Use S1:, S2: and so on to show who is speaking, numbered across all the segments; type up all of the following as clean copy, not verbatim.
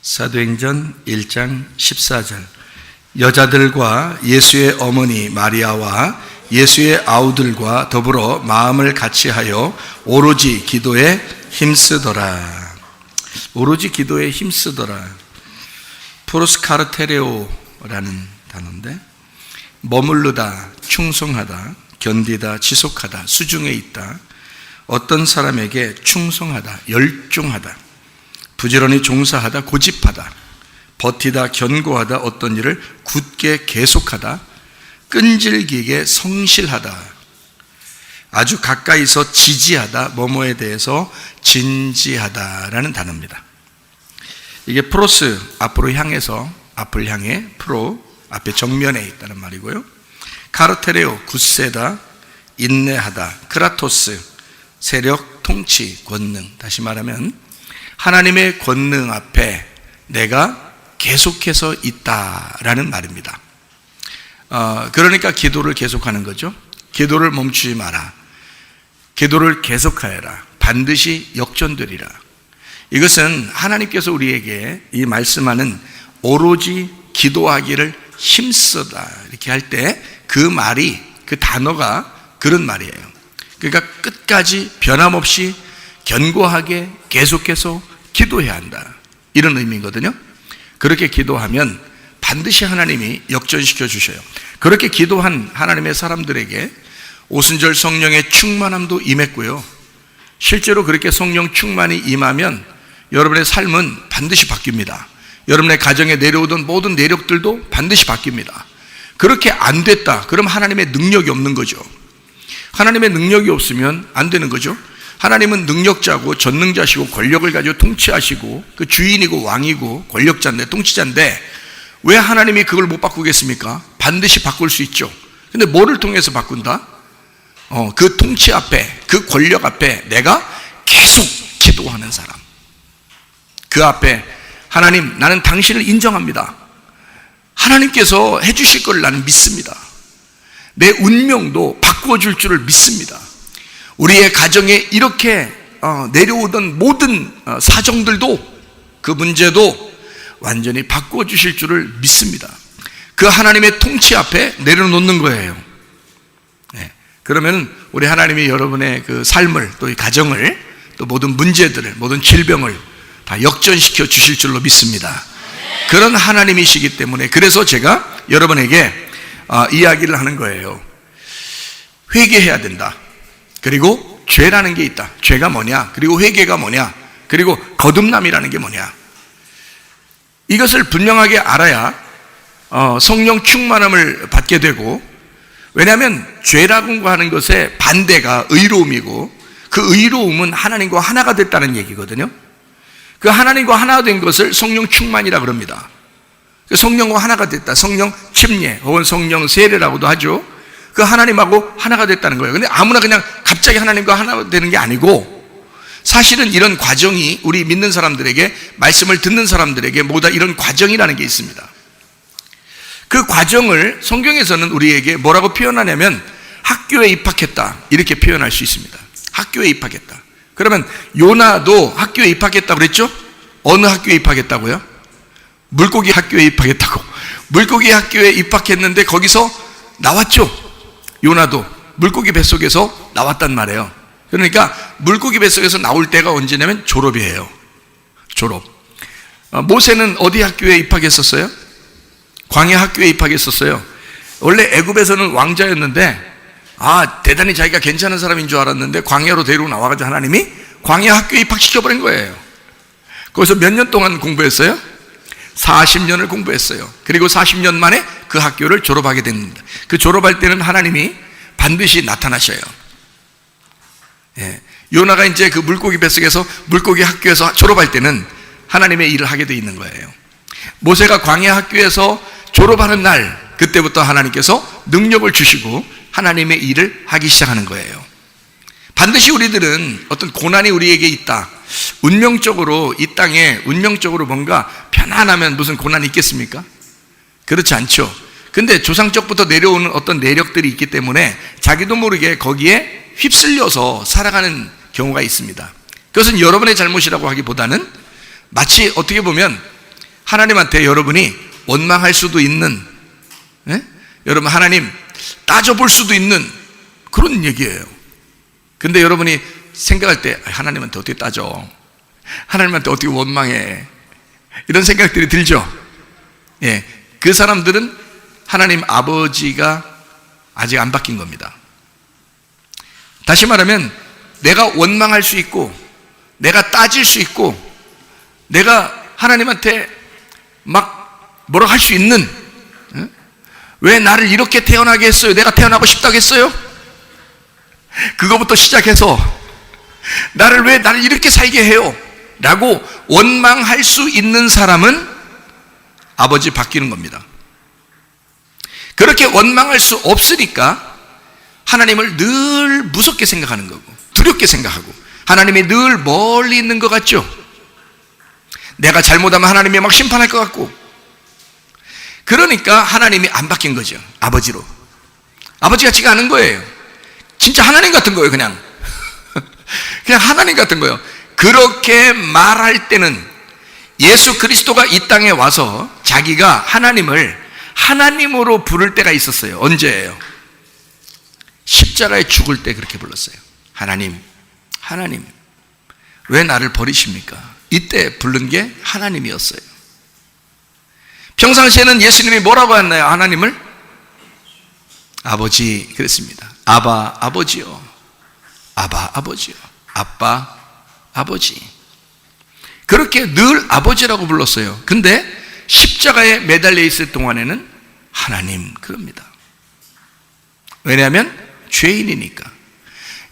S1: 사도행전 1장 14절. 여자들과 예수의 어머니 마리아와 예수의 아우들과 더불어 마음을 같이하여 오로지 기도에 힘쓰더라. 오로지 기도에 힘쓰더라. 프로스카르테레오라는 단어인데, 머무르다, 충성하다, 견디다, 지속하다, 수중에 있다, 어떤 사람에게 충성하다, 열중하다, 부지런히 종사하다, 고집하다, 버티다, 견고하다, 어떤 일을 굳게 계속하다, 끈질기게 성실하다, 아주 가까이서 지지하다, 뭐뭐에 대해서 진지하다라는 단어입니다. 이게 프로스, 앞으로 향해서, 앞을 향해, 프로, 앞에 정면에 있다는 말이고요. 카르테레오, 굳세다, 인내하다, 크라토스, 세력, 통치, 권능. 다시 말하면 하나님의 권능 앞에 내가 계속해서 있다라는 말입니다. 그러니까 기도를 계속하는 거죠. 기도를 멈추지 마라. 기도를 계속하여라. 반드시 역전되리라. 이것은 하나님께서 우리에게 이 말씀하는 오로지 기도하기를 힘쓰다 이렇게 할 때 그 말이, 그 단어가 그런 말이에요. 그러니까 끝까지 변함없이 견고하게 계속해서 기도해야 한다, 이런 의미거든요. 그렇게 기도하면 반드시 하나님이 역전시켜 주셔요. 그렇게 기도한 하나님의 사람들에게 오순절 성령의 충만함도 임했고요, 실제로 그렇게 성령 충만이 임하면 여러분의 삶은 반드시 바뀝니다. 여러분의 가정에 내려오던 모든 내력들도 반드시 바뀝니다. 그렇게 안 됐다, 그럼 하나님의 능력이 없는 거죠. 하나님의 능력이 없으면 안 되는 거죠. 하나님은 능력자고 전능자시고 권력을 가지고 통치하시고 그 주인이고 왕이고 권력자인데, 통치자인데 왜 하나님이 그걸 못 바꾸겠습니까? 반드시 바꿀 수 있죠. 근데 뭐를 통해서 바꾼다? 그 통치 앞에, 그 권력 앞에 내가 계속 기도하는 사람. 그 앞에 하나님, 나는 당신을 인정합니다. 하나님께서 해주실 걸 나는 믿습니다. 내 운명도 바꾸어줄 줄을 믿습니다. 우리의 가정에 이렇게 내려오던 모든 사정들도, 그 문제도 완전히 바꾸어주실 줄을 믿습니다. 그 하나님의 통치 앞에 내려놓는 거예요. 네. 그러면 우리 하나님이 여러분의 그 삶을, 또 이 가정을, 또 모든 문제들을, 모든 질병을 다 역전시켜 주실 줄로 믿습니다. 그런 하나님이시기 때문에, 그래서 제가 여러분에게 이야기를 하는 거예요. 회개해야 된다. 그리고 죄라는 게 있다. 죄가 뭐냐? 그리고 회개가 뭐냐? 그리고 거듭남이라는 게 뭐냐? 이것을 분명하게 알아야 성령 충만함을 받게 되고, 왜냐하면 죄라고 하는 것의 반대가 의로움이고, 그 의로움은 하나님과 하나가 됐다는 얘기거든요. 그 하나님과 하나 된 것을 성령 충만이라 그럽니다. 성령과 하나가 됐다, 성령 침례 혹은 성령 세례라고도 하죠. 그 하나님하고 하나가 됐다는 거예요. 근데 아무나 그냥 갑자기 하나님과 하나가 되는 게 아니고, 사실은 이런 과정이 우리 믿는 사람들에게, 말씀을 듣는 사람들에게 모두 이런 과정이라는 게 있습니다. 그 과정을 성경에서는 우리에게 뭐라고 표현하냐면 학교에 입학했다, 이렇게 표현할 수 있습니다. 학교에 입학했다. 그러면 요나도 학교에 입학했다고 그랬죠? 어느 학교에 입학했다고요? 물고기 학교에 입학했다고. 물고기 학교에 입학했는데 거기서 나왔죠. 요나도 물고기 뱃속에서 나왔단 말이에요. 그러니까 물고기 뱃속에서 나올 때가 언제냐면 졸업이에요. 졸업. 모세는 어디 학교에 입학했었어요? 광야 학교에 입학했었어요. 원래 애굽에서는 왕자였는데, 대단히 자기가 괜찮은 사람인 줄 알았는데 광야로 데리고 나와가지고 하나님이 광야 학교에 입학시켜버린 거예요. 거기서 몇 년 동안 공부했어요? 40년을 공부했어요. 그리고 40년 만에 그 학교를 졸업하게 됩니다. 그 졸업할 때는 하나님이 반드시 나타나셔요. 예. 요나가 이제 그 물고기 뱃속에서 물고기 학교에서 졸업할 때는 하나님의 일을 하게 돼 있는 거예요. 모세가 광야 학교에서 졸업하는 날, 그때부터 하나님께서 능력을 주시고 하나님의 일을 하기 시작하는 거예요. 반드시 우리들은 어떤 고난이 우리에게 있다, 운명적으로 이 땅에 운명적으로 뭔가 편안하면 무슨 고난이 있겠습니까? 그렇지 않죠. 근데 조상적부터 내려오는 어떤 내력들이 있기 때문에 자기도 모르게 거기에 휩쓸려서 살아가는 경우가 있습니다. 그것은 여러분의 잘못이라고 하기보다는 마치 어떻게 보면 하나님한테 여러분이 원망할 수도 있는, 예? 여러분 하나님 따져볼 수도 있는 그런 얘기예요. 근데 여러분이 생각할 때 하나님한테 어떻게 따져? 하나님한테 어떻게 원망해? 이런 생각들이 들죠. 예, 그 사람들은 하나님 아버지가 아직 안 바뀐 겁니다. 다시 말하면 내가 원망할 수 있고 내가 따질 수 있고 내가 하나님한테 막 뭐라고 할 수 있는, 왜 나를 이렇게 태어나게 했어요? 내가 태어나고 싶다고 했어요? 그거부터 시작해서 왜 나를 이렇게 살게 해요? 라고 원망할 수 있는 사람은 아버지 바뀌는 겁니다. 그렇게 원망할 수 없으니까 하나님을 늘 무섭게 생각하는 거고 두렵게 생각하고 하나님이 늘 멀리 있는 것 같죠? 내가 잘못하면 하나님이 막 심판할 것 같고, 그러니까 하나님이 안 바뀐 거죠. 아버지로. 아버지 같지가 않은 거예요. 진짜 하나님 같은 거예요. 그냥 하나님 같은 거예요. 그렇게 말할 때는 예수 그리스도가 이 땅에 와서 자기가 하나님을 하나님으로 부를 때가 있었어요. 언제예요? 십자가에 죽을 때 그렇게 불렀어요. 하나님, 하나님, 왜 나를 버리십니까? 이때 부른 게 하나님이었어요. 평상시에는 예수님이 뭐라고 했나요? 하나님을? 아버지 그랬습니다. 아바 아버지요, 아바 아버지요, 아빠 아버지. 그렇게 늘 아버지라고 불렀어요. 근데 십자가에 매달려 있을 동안에는 하나님 그럽니다. 왜냐하면 죄인이니까.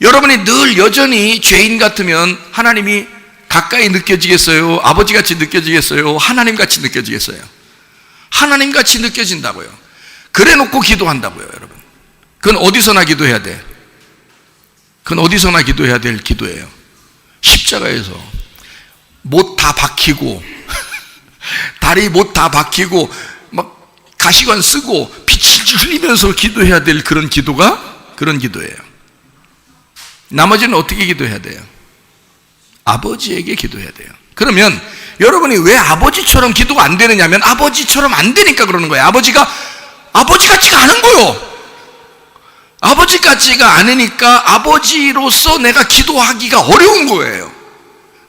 S1: 여러분이 늘 여전히 죄인 같으면 하나님이 가까이 느껴지겠어요? 아버지같이 느껴지겠어요? 하나님같이 느껴지겠어요? 하나님같이 느껴진다고요. 그래 놓고 기도한다고요. 여러분, 그건 어디서나 기도해야 돼. 그건 어디서나 기도해야 될 기도예요. 십자가에서 못 다 박히고 다리 못 다 박히고 막 가시관 쓰고 빛을 흘리면서 기도해야 될 그런 기도가 그런 기도예요. 나머지는 어떻게 기도해야 돼요? 아버지에게 기도해야 돼요. 그러면 여러분이 왜 아버지처럼 기도가 안 되느냐면 아버지처럼 안 되니까 그러는 거예요. 아버지가 아버지 같지가 않은 거예요. 아버지 같지가 않으니까 아버지로서 내가 기도하기가 어려운 거예요.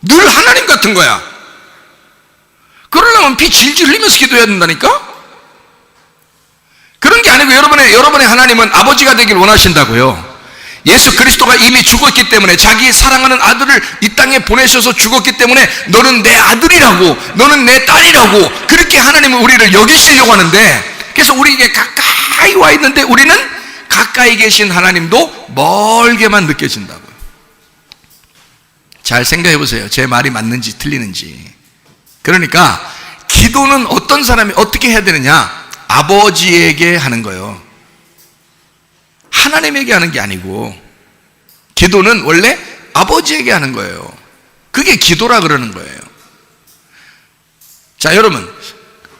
S1: 늘 하나님 같은 거야. 그러려면 피 질질 흘리면서 기도해야 된다니까? 그런 게 아니고 여러분의 하나님은 아버지가 되길 원하신다고요. 예수 그리스도가 이미 죽었기 때문에, 자기 사랑하는 아들을 이 땅에 보내셔서 죽었기 때문에 너는 내 아들이라고, 너는 내 딸이라고 그렇게 하나님은 우리를 여기시려고 하는데, 그래서 우리에게 가까이 와 있는데 우리는 가까이 계신 하나님도 멀게만 느껴진다고요. 잘 생각해 보세요. 제 말이 맞는지 틀리는지. 그러니까 기도는 어떤 사람이 어떻게 해야 되느냐? 아버지에게 하는 거예요. 하나님에게 하는 게 아니고, 기도는 원래 아버지에게 하는 거예요. 그게 기도라 그러는 거예요. 자, 여러분,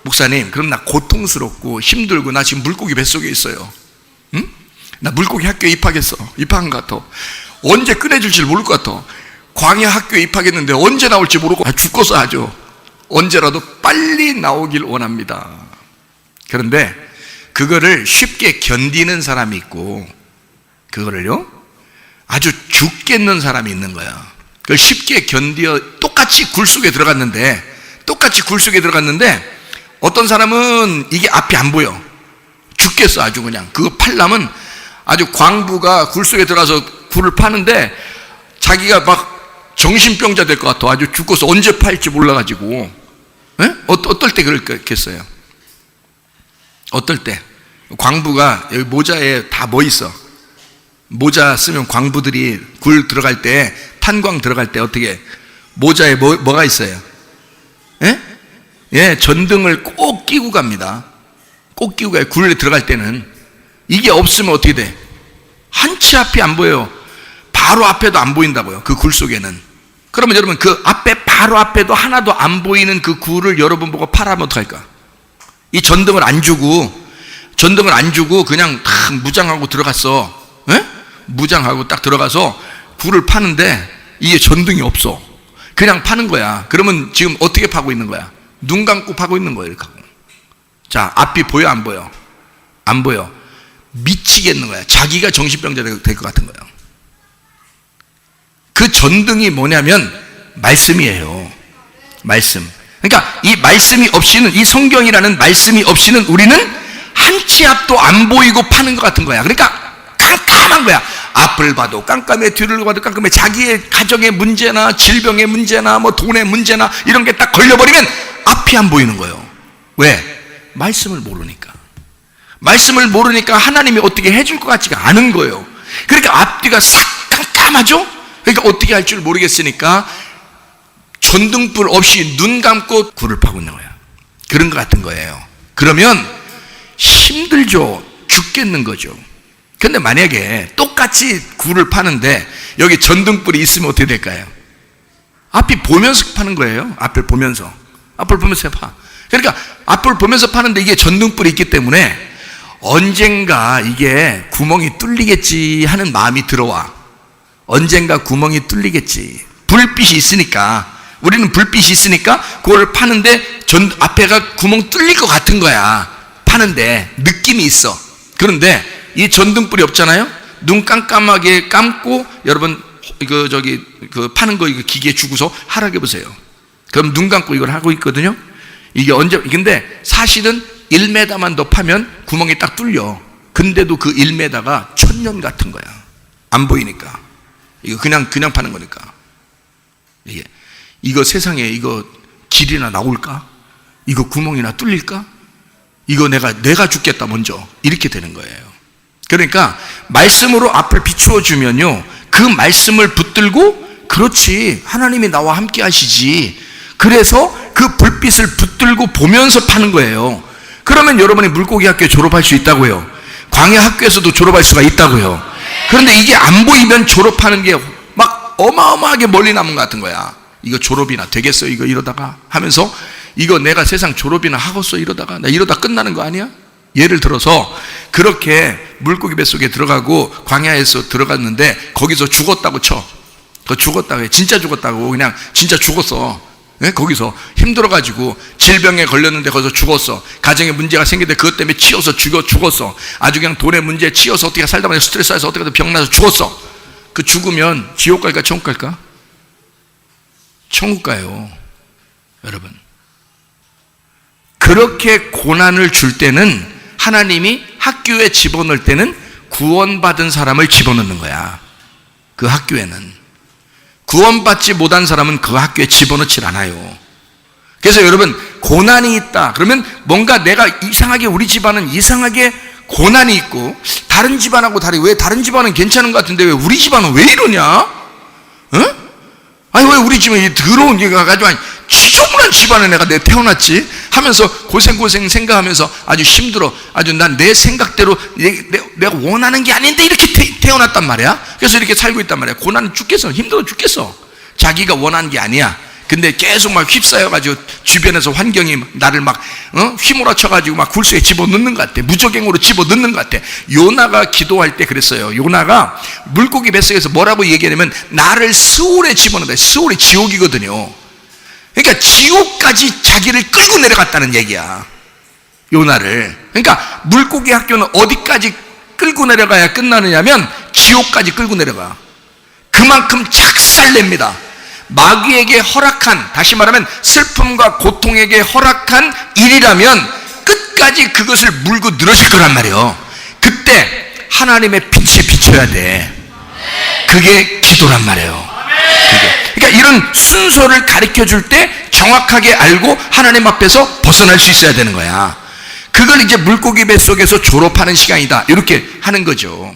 S1: 목사님, 그럼 나 고통스럽고 힘들고 나 지금 물고기 뱃속에 있어요. 응? 나 물고기 학교에 입학한 것 같아. 언제 꺼내줄지 모를 것 같아. 광야 학교에 입학했는데 언제 나올지 모르고 죽겠어 아주. 언제라도 빨리 나오길 원합니다. 그런데 그거를 쉽게 견디는 사람이 있고, 그거를요 아주 죽겠는 사람이 있는 거야. 그걸 쉽게 똑같이 굴 속에 들어갔는데 어떤 사람은 이게 앞이 안 보여. 죽겠어 아주. 그냥 그거 팔려면 아주 광부가 굴 속에 들어가서 굴을 파는데 자기가 막 정신병자 될 것 같아. 아주 죽고서 언제 팔지 몰라가지고. 에? 어떨 때 그렇겠어요? 어떨 때 광부가 여기 모자에 다 뭐 있어? 모자 쓰면 광부들이 굴 들어갈 때, 탄광 들어갈 때 어떻게 모자에 뭐가 있어요? 예? 예, 전등을 꼭 끼고 갑니다. 꼭 끼고 가요. 굴에 들어갈 때는. 이게 없으면 어떻게 돼? 한치 앞이 안 보여요. 바로 앞에도 안 보인다고요. 그 굴 속에는. 그러면 여러분, 그 앞에 바로 앞에도 하나도 안 보이는 그 굴을 여러분 보고 팔아면 어떡할까? 이 전등을 안 주고 그냥 다 무장하고 들어갔어. 에? 무장하고 딱 들어가서 굴을 파는데 이게 전등이 없어. 그냥 파는 거야. 그러면 지금 어떻게 파고 있는 거야? 눈 감고 파고 있는 거예요. 이렇게 하고. 자, 앞이 보여 안 보여? 안 보여. 미치겠는 거야. 자기가 정신병자 될 것 같은 거야. 그 전등이 뭐냐면 말씀이에요. 말씀. 그러니까 이 말씀이 없이는, 이 성경이라는 말씀이 없이는 우리는 한 치 앞도 안 보이고 파는 것 같은 거야. 그러니까 깜깜한 거야. 앞을 봐도 깜깜해, 뒤를 봐도 깜깜해. 자기의 가정의 문제나 질병의 문제나 뭐 돈의 문제나 이런 게 딱 걸려버리면 앞이 안 보이는 거예요. 왜? 말씀을 모르니까. 말씀을 모르니까 하나님이 어떻게 해줄 것 같지가 않은 거예요. 그러니까 앞뒤가 싹 깜깜하죠? 그러니까 어떻게 할 줄 모르겠으니까 전등불 없이 눈 감고 굴을 파고 있는 거야. 그런 것 같은 거예요. 그러면 힘들죠. 죽겠는 거죠. 근데 만약에 똑같이 굴을 파는데 여기 전등불이 있으면 어떻게 될까요? 앞이 보면서 파는 거예요. 앞을 보면서. 앞을 보면서 파. 그러니까 앞을 보면서 파는데 이게 전등불이 있기 때문에 언젠가 이게 구멍이 뚫리겠지 하는 마음이 들어와. 언젠가 구멍이 뚫리겠지. 불빛이 있으니까, 우리는 불빛이 있으니까 그걸 파는데 앞에가 구멍 뚫릴 것 같은 거야. 파는데 느낌이 있어. 그런데 이 전등불이 없잖아요. 눈 깜깜하게 감고 여러분 그 파는 거 이거 기계 주고서 하라게 보세요. 그럼 눈 감고 이걸 하고 있거든요. 이게 언제, 근데 사실은 1m만 더 파면 구멍이 딱 뚫려. 근데도 그 1m가 1000년 같은 거야. 안 보이니까. 이거 그냥 파는 거니까. 이거 세상에 이거 길이나 나올까? 이거 구멍이나 뚫릴까? 이거 내가 죽겠다 먼저. 이렇게 되는 거예요. 그러니까 말씀으로 앞을 비추어 주면요, 그 말씀을 붙들고, 그렇지, 하나님이 나와 함께 하시지. 그래서 그 불빛을 붙들고 보면서 파는 거예요. 그러면 여러분이 물고기 학교 졸업할 수 있다고요. 광야 학교에서도 졸업할 수가 있다고요. 그런데 이게 안 보이면 졸업하는 게 막 어마어마하게 멀리 남은 것 같은 거야. 이거 졸업이나 되겠어 이거 이러다가 하면서, 이거 내가 세상 졸업이나 하겠어 이러다가, 나 이러다 끝나는 거 아니야? 예를 들어서 그렇게 물고기 뱃속에 들어가고 광야에서 들어갔는데 거기서 죽었다고 쳐. 그 죽었다고 해. 진짜 죽었다고. 그냥 진짜 죽었어. 네? 거기서 힘들어가지고 질병에 걸렸는데 거기서 죽었어. 가정에 문제가 생기는데 그것 때문에 치여서 죽었어. 아주 그냥 돈의 문제에 치여서 어떻게 살다 보니 스트레스 해서 어떻게 병나서 죽었어. 그 죽으면 지옥 갈까 천국 갈까? 천국 가요. 여러분, 그렇게 고난을 줄 때는 하나님이 학교에 집어넣을 때는 구원받은 사람을 집어넣는 거야. 그 학교에는 구원받지 못한 사람은 그 학교에 집어넣질 않아요. 그래서 여러분, 고난이 있다 그러면 뭔가 내가 이상하게, 우리 집안은 이상하게 고난이 있고 다른 집안하고 다르게, 왜 다른 집안은 괜찮은 것 같은데 왜 우리 집안은 왜 이러냐? 어? 아니 왜 우리 집안이 더러운 게 가지고 지저분한 집안에 내가 태어났지? 하면서 고생 생각하면서 아주 힘들어. 아주 난 내 생각대로 내가 원하는 게 아닌데 이렇게 태어났단 말이야. 그래서 이렇게 살고 있단 말이야. 고난은 죽겠어. 힘들어 죽겠어. 자기가 원하는 게 아니야. 근데 계속 막 휩싸여가지고 주변에서 환경이 나를 막 휘몰아쳐가지고 막 굴수에 집어넣는 것 같아. 무적행으로 집어넣는 것 같아. 요나가 기도할 때 그랬어요. 요나가 물고기 뱃속에서 뭐라고 얘기하냐면 나를 스올에 집어넣는다. 스올이 지옥이거든요. 그러니까 지옥까지 자기를 끌고 내려갔다는 얘기야. 요나를. 그러니까 물고기 학교는 어디까지 끌고 내려가야 끝나느냐면 지옥까지 끌고 내려가. 그만큼 작살냅니다. 마귀에게 허락한, 다시 말하면 슬픔과 고통에게 허락한 일이라면 끝까지 그것을 물고 늘어질 거란 말이에요. 그때 하나님의 빛이 비춰야 돼. 그게 기도란 말이에요. 그러니까 이런 순서를 가르쳐 줄 때 정확하게 알고 하나님 앞에서 벗어날 수 있어야 되는 거야. 그걸 이제 물고기 뱃속에서 졸업하는 시간이다, 이렇게 하는 거죠.